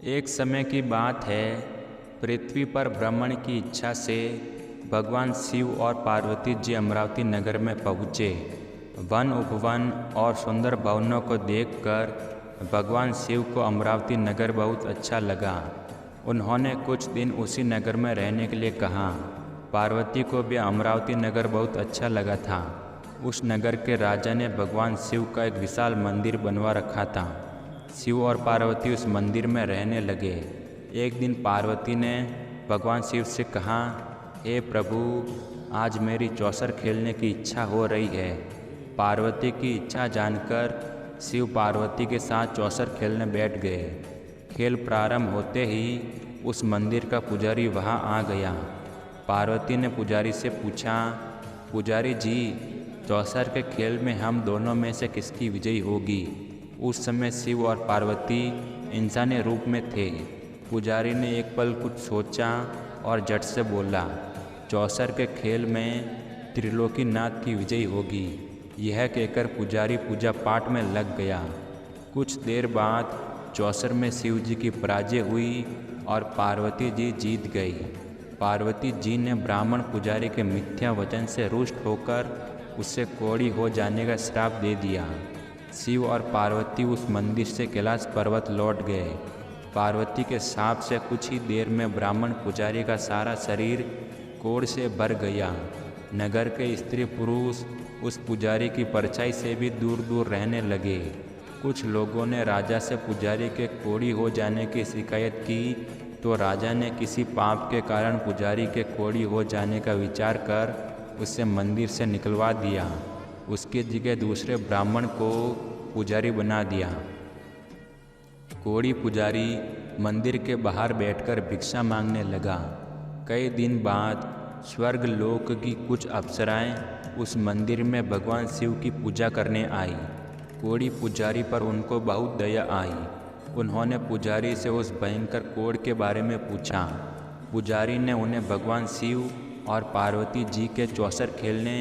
एक समय की बात है, पृथ्वी पर भ्रमण की इच्छा से भगवान शिव और पार्वती जी अमरावती नगर में पहुँचे। वन उपवन और सुंदर भवनों को देखकर भगवान शिव को अमरावती नगर बहुत अच्छा लगा। उन्होंने कुछ दिन उसी नगर में रहने के लिए कहा। पार्वती को भी अमरावती नगर बहुत अच्छा लगा था। उस नगर के राजा ने भगवान शिव का एक विशाल मंदिर बनवा रखा था। शिव और पार्वती उस मंदिर में रहने लगे। एक दिन पार्वती ने भगवान शिव से कहा, हे प्रभु, आज मेरी चौसर खेलने की इच्छा हो रही है। पार्वती की इच्छा जानकर शिव पार्वती के साथ चौसर खेलने बैठ गए। खेल प्रारंभ होते ही उस मंदिर का पुजारी वहां आ गया। पार्वती ने पुजारी से पूछा, पुजारी जी, चौसर के खेल में हम दोनों में से किसकी विजयी होगी? उस समय शिव और पार्वती इंसानी रूप में थे। पुजारी ने एक पल कुछ सोचा और झट से बोला, चौसर के खेल में त्रिलोकीनाथ की विजयी होगी। यह कहकर पुजारी पूजा पाठ में लग गया। कुछ देर बाद चौसर में शिव जी की पराजय हुई और पार्वती जी जीत गई। पार्वती जी ने ब्राह्मण पुजारी के मिथ्या वचन से रुष्ट होकर उससे कोढ़ी हो जाने का श्राप दे दिया। शिव और पार्वती उस मंदिर से कैलाश पर्वत लौट गए। पार्वती के शाप से कुछ ही देर में ब्राह्मण पुजारी का सारा शरीर कोढ़ से भर गया। नगर के स्त्री पुरुष उस पुजारी की परछाई से भी दूर दूर रहने लगे। कुछ लोगों ने राजा से पुजारी के कोढ़ी हो जाने की शिकायत की, तो राजा ने किसी पाप के कारण पुजारी के कोढ़ी हो जाने का विचार कर उसे मंदिर से निकलवा दिया। उसकी जगह दूसरे ब्राह्मण को पुजारी बना दिया। कोढ़ी पुजारी मंदिर के बाहर बैठकर भिक्षा मांगने लगा। कई दिन बाद स्वर्ग लोक की कुछ अप्सराएं उस मंदिर में भगवान शिव की पूजा करने आई। कोढ़ी पुजारी पर उनको बहुत दया आई। उन्होंने पुजारी से उस भयंकर कोढ़ के बारे में पूछा। पुजारी ने उन्हें भगवान शिव और पार्वती जी के चौसर खेलने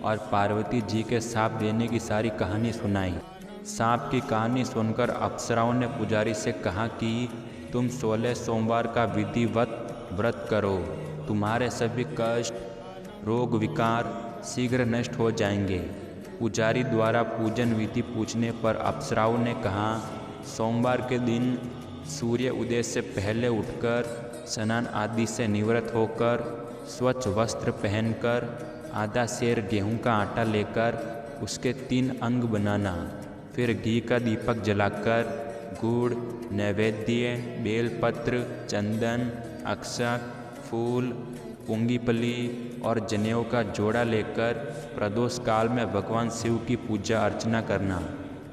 और पार्वती जी के शाप देने की सारी कहानी सुनाई। सांप की कहानी सुनकर अप्सराओं ने पुजारी से कहा कि तुम 16 सोमवार का विधिवत व्रत करो। तुम्हारे सभी कष्ट, रोग, विकार शीघ्र नष्ट हो जाएंगे। पुजारी द्वारा पूजन विधि पूछने पर अप्सराओं ने कहा, सोमवार के दिन सूर्य उदय से पहले उठकर स्नान आदि से निवृत्त होकर स्वच्छ वस्त्र पहनकर आधा सेर गेहूं का आटा लेकर उसके 3 अंग बनाना। फिर घी का दीपक जलाकर गुड़, नैवेद्य, बेलपत्र, चंदन, अक्षत, फूल, पुंगीपली और जनेऊ का जोड़ा लेकर प्रदोष काल में भगवान शिव की पूजा अर्चना करना।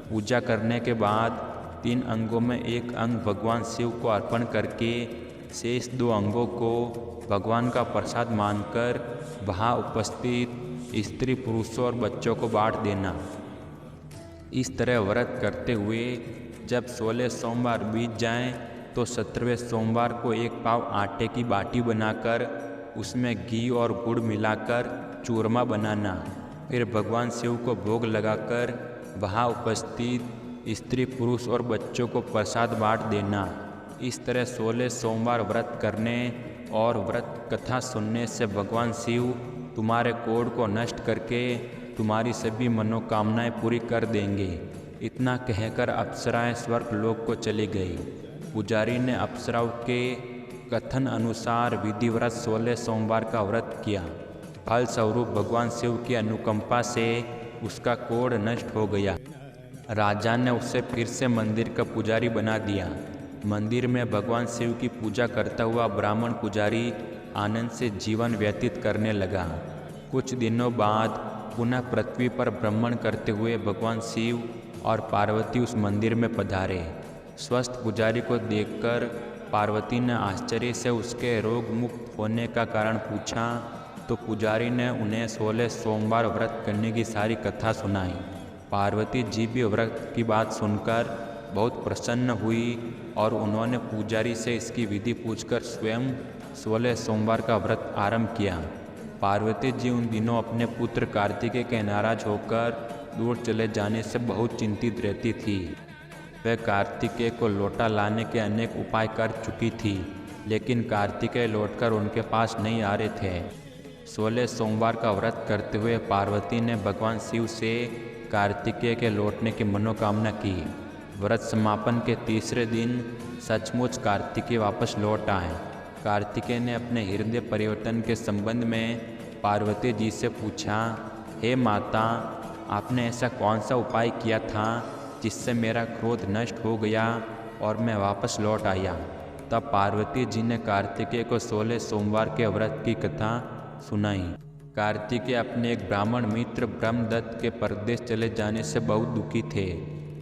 पूजा करने के बाद 3 अंगों में एक अंग भगवान शिव को अर्पण करके शेष 2 अंगों को भगवान का प्रसाद मानकर वहाँ उपस्थित स्त्री, पुरुषों और बच्चों को बांट देना। इस तरह व्रत करते हुए जब 16 सोमवार बीत जाएं, तो 17वें सोमवार को 1 पाव आटे की बाटी बनाकर उसमें घी और गुड़ मिलाकर चूरमा बनाना। फिर भगवान शिव को भोग लगाकर वहाँ उपस्थित स्त्री, पुरुष और बच्चों को प्रसाद बांट देना। इस तरह 16 सोमवार व्रत करने और व्रत कथा सुनने से भगवान शिव तुम्हारे कोढ़ को नष्ट करके तुम्हारी सभी मनोकामनाएं पूरी कर देंगे। इतना कहकर अप्सराएं स्वर्ग लोक को चली गई। पुजारी ने अप्सराओं के कथन अनुसार विधिव्रत 16 सोमवार का व्रत किया। फलस्वरूप भगवान शिव की अनुकंपा से उसका कोढ़ नष्ट हो गया। राजा ने उसे फिर से मंदिर का पुजारी बना दिया। मंदिर में भगवान शिव की पूजा करता हुआ ब्राह्मण पुजारी आनंद से जीवन व्यतीत करने लगा। कुछ दिनों बाद पुनः पृथ्वी पर भ्रमण करते हुए भगवान शिव और पार्वती उस मंदिर में पधारे। स्वस्थ पुजारी को देखकर पार्वती ने आश्चर्य से उसके रोग मुक्त होने का कारण पूछा, तो पुजारी ने उन्हें 16 सोमवार व्रत करने की सारी कथा सुनाई। पार्वती जी भी व्रत की बात सुनकर बहुत प्रसन्न हुई और उन्होंने पुजारी से इसकी विधि पूछकर स्वयं 16 सोमवार का व्रत आरंभ किया। पार्वती जी उन दिनों अपने पुत्र कार्तिकेय के नाराज होकर दूर चले जाने से बहुत चिंतित रहती थी। वह कार्तिकेय को लौटा लाने के अनेक उपाय कर चुकी थी, लेकिन कार्तिकेय लौटकर उनके पास नहीं आ रहे थे। 16 सोमवार का व्रत करते हुए पार्वती ने भगवान शिव से कार्तिकेय के लौटने की मनोकामना की। व्रत समापन के तीसरे दिन सचमुच कार्तिकेय वापस लौट आए। कार्तिकेय ने अपने हृदय परिवर्तन के संबंध में पार्वती जी से पूछा, हे माता, आपने ऐसा कौन सा उपाय किया था जिससे मेरा क्रोध नष्ट हो गया और मैं वापस लौट आया। तब पार्वती जी ने कार्तिकेय को 16 सोमवार के व्रत की कथा सुनाई। कार्तिकेय अपने एक ब्राह्मण मित्र ब्रह्मदत्त के परदेश चले जाने से बहुत दुखी थे।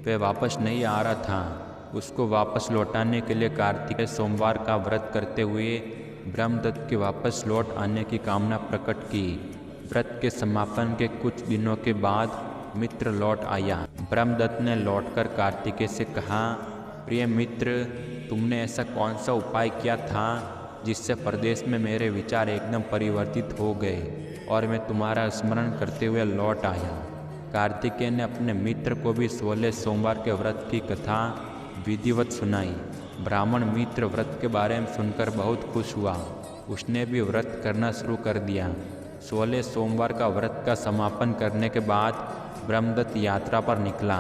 वह वापस नहीं आ रहा था। उसको वापस लौटाने के लिए कार्तिकेय सोमवार का व्रत करते हुए ब्रह्मदत्त के वापस लौट आने की कामना प्रकट की। व्रत के समापन के कुछ दिनों के बाद मित्र लौट आया। ब्रह्मदत्त ने लौटकर कार्तिकेय से कहा, प्रिय मित्र, तुमने ऐसा कौन सा उपाय किया था जिससे प्रदेश में मेरे विचार एकदम परिवर्तित हो गए और मैं तुम्हारा स्मरण करते हुए लौट आया। कार्तिकेय ने अपने मित्र को भी 16 सोमवार के व्रत की कथा विधिवत सुनाई। ब्राह्मण मित्र व्रत के बारे में सुनकर बहुत खुश हुआ। उसने भी व्रत करना शुरू कर दिया। 16 सोमवार का व्रत का समापन करने के बाद ब्रह्मदत्त यात्रा पर निकला।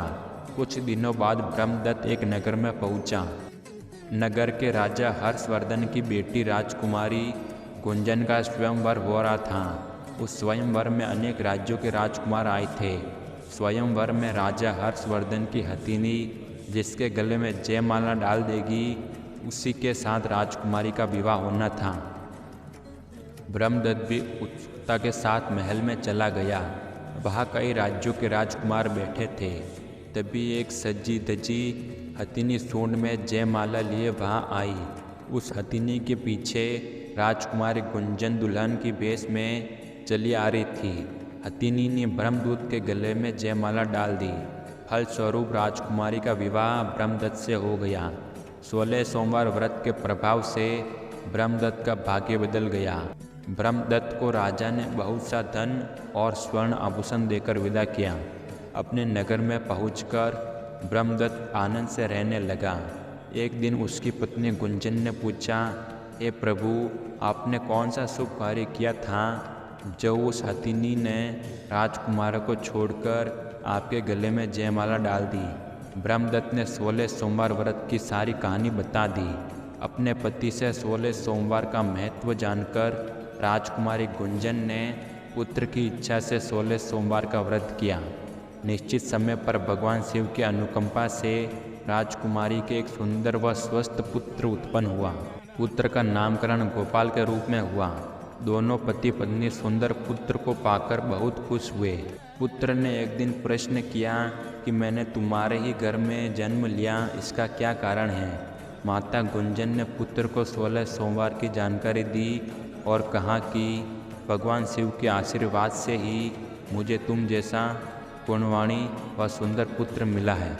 कुछ दिनों बाद ब्रह्मदत्त एक नगर में पहुंचा। नगर के राजा हर्षवर्धन की बेटी राजकुमारी गुंजन का स्वयंवर हो रहा था। उस स्वयंवर में अनेक राज्यों के राजकुमार आए थे। स्वयंवर में राजा हर्षवर्धन की हथिनी जिसके गले में जयमाला डाल देगी, उसी के साथ राजकुमारी का विवाह होना था। ब्रह्मदत्त भी उत्सुकता के साथ महल में चला गया। वहाँ कई राज्यों के राजकुमार बैठे थे। तभी एक सजी धजी हथिनी सूंड में जयमाला लिए वहाँ आई। उस हथिनी के पीछे राजकुमारी गुंजन दुल्हन की भेष में चली आ रही थी। हथिनी ने ब्रह्मदत्त के गले में जयमाला डाल दी। फलस्वरूप राजकुमारी का विवाह ब्रह्मदत्त से हो गया। 16 सोमवार व्रत के प्रभाव से ब्रह्मदत्त का भाग्य बदल गया। ब्रह्मदत्त को राजा ने बहुत सा धन और स्वर्ण आभूषण देकर विदा किया। अपने नगर में पहुंचकर ब्रह्मदत्त आनंद से रहने लगा। एक दिन उसकी पत्नी गुंजन ने पूछा, हे प्रभु, आपने कौन सा शुभ कार्य किया था जो उस हथिनी ने राजकुमार को छोड़कर आपके गले में जयमाला डाल दी। ब्रह्मदत्त ने 16 सोमवार व्रत की सारी कहानी बता दी। अपने पति से 16 सोमवार का महत्व जानकर राजकुमारी गुंजन ने पुत्र की इच्छा से 16 सोमवार का व्रत किया। निश्चित समय पर भगवान शिव की अनुकंपा से राजकुमारी के एक सुंदर व स्वस्थ पुत्र उत्पन्न हुआ। पुत्र का नामकरण गोपाल के रूप में हुआ। दोनों पति पत्नी सुंदर पुत्र को पाकर बहुत खुश हुए। पुत्र ने एक दिन प्रश्न किया कि मैंने तुम्हारे ही घर में जन्म लिया, इसका क्या कारण है। माता गुंजन ने पुत्र को 16 सोमवार की जानकारी दी और कहा कि भगवान शिव के आशीर्वाद से ही मुझे तुम जैसा गुणवाणी व सुंदर पुत्र मिला है।